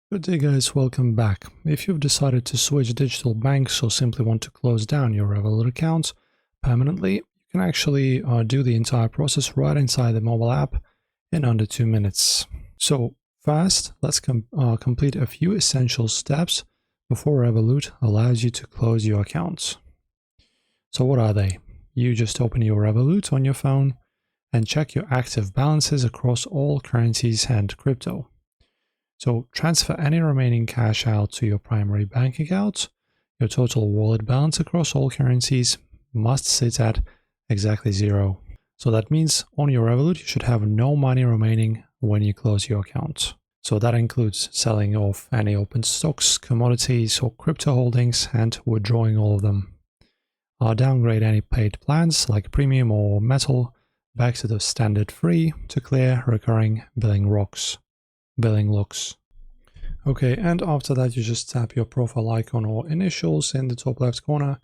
Good day guys, welcome back. If you've decided to switch digital banks or simply want to close down your Revolut account permanently, you can actually do the entire process right inside the mobile app in under 2 minutes. So first, let's complete a few essential steps before Revolut allows you to close your account. So what are they? You just open your Revolut on your phone and check your active balances across all currencies and crypto. So transfer any remaining cash out to your primary bank account. Your total wallet balance across all currencies must sit at exactly 0. So that means on your Revolut you should have no money remaining when you close your account. So that includes selling off any open stocks, commodities or crypto holdings and withdrawing all of them. Downgrade any paid plans like premium or metal back to the standard free to clear recurring billing locks. Okay, and after that you just tap your profile icon or initials in the top left corner,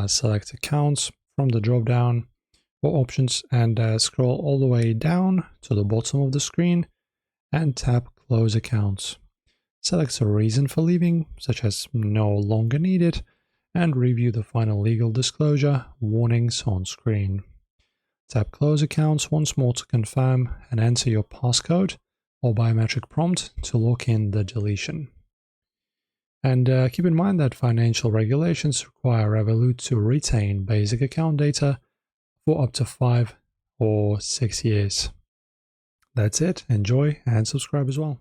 select accounts from the drop down or options and scroll all the way down to the bottom of the screen and tap close accounts. Select a reason for leaving, such as no longer needed, and review the final legal disclosure warnings on screen. Tap close accounts once more to confirm and enter your passcode or biometric prompt to lock in the deletion. And keep in mind that financial regulations require Revolut to retain basic account data for up to 5 or 6 years. That's it. Enjoy and subscribe as well.